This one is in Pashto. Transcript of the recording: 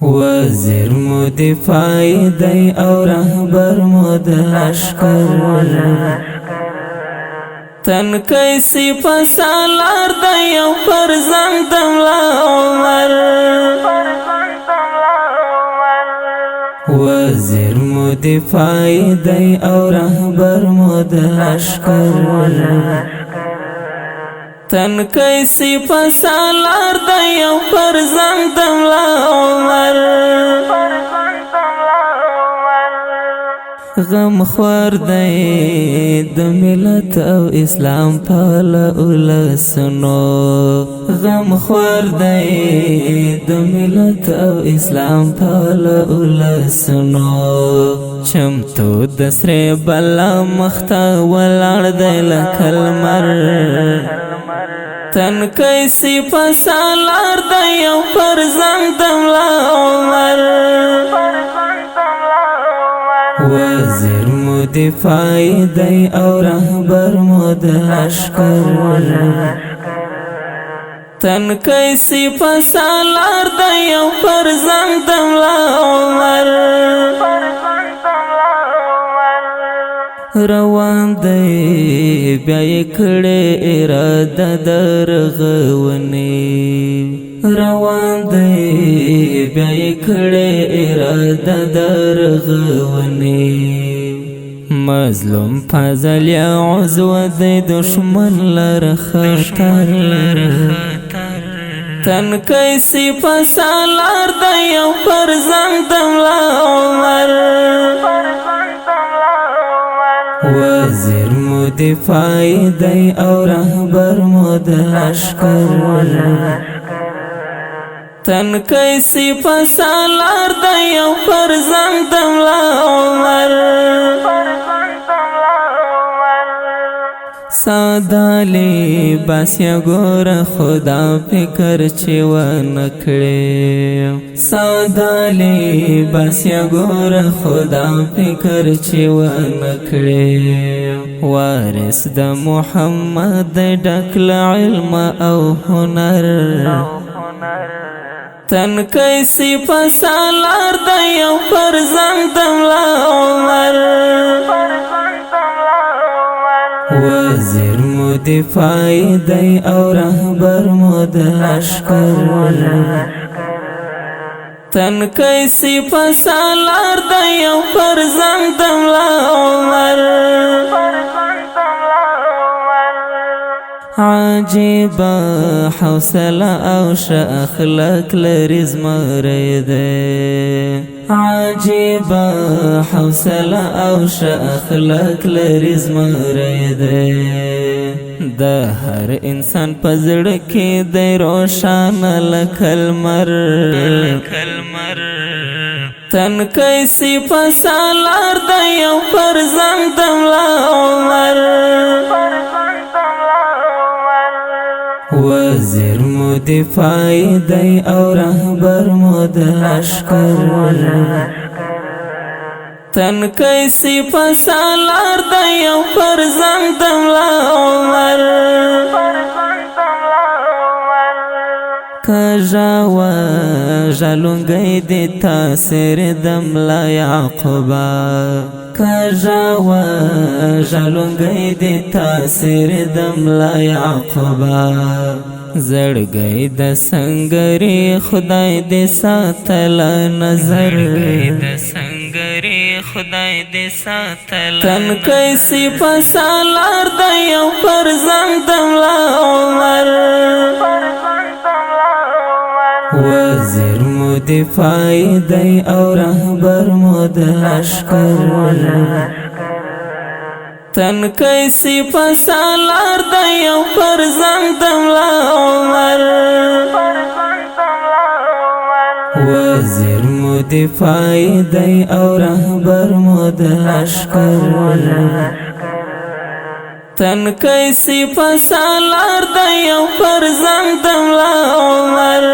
وزیر مو دفاعی دی او رهبر مو د لشکر تن کیسی پسالار دی او فرزند دملا عمر وزیر مو دفاعی دی او رهبر مو د لشکر تن کیسی پسالار دی او فرزند دملا عمر غم خوار دی د ملت او اسلام پال اولسنو غم خوار دی د ملت او اسلام پال اولسنو چمتو د سره بلا مختا ولاړ دی لکل مر تن کیسی پسالار دی او فرزند دملا عمر وزیر مو دفاعی دی او رهبر مو د لشکر تن کیسی پسالار دی او فرزند دملا عمر روان دی بیای کړه اراده درغونی روان دی بیای کړه اراده درغونی مظلوم فضل یا عضو دی دشمن لر خطر تن کیسی پسالار دی او فرزند دملا عمر وزیر مو دفاعی دی او رهبر مو د لشکر تن کیسی پسالار دی او فرزند دملا عمر سادالی باسیا گور خدا فکر چی و نکڑی سادالی باسیا گور خدا فکر چی و نکڑی وارث د محمد ډکل علم او هنر تن کیسی پسالار دی او فرزند دملا عمر وزیر مو دفاعی دی او رهبر مو د لشکر تن کیسی پسالار دی او فرزند دملا عمر عجیب حوصله او ش اخلاق لري زمری دی عجیب حوصله او ش اخلاق لري زمری دی د هر انسان پزړه کې دی روشان لکل مر تن کیسی پسالار دی او فرزند دملا عمر وزیر مو دفاعی دی او رهبر مو د لشکر تن کیسی پسالار دی او فرزند دملا عمر کجاوا جلونگی دی تاثیر دملا یعقوبا کجاوا جلونگی دی تاثیر دملا یعقوبا زړګی د سنگری خدای دې ساتل نظر د سنگری خدای دې ساتل تن کیسی پسالار دی او فرزند دملا عمر وزیر مو دفاعی دی او رهبر مو د لشکر تن کیسی پسالار دی او فرزند دملا عمر وزیر مو دفاعی دی او رهبر مو د لشکر تن کیسی پسالار دی او فرزند دملا عمر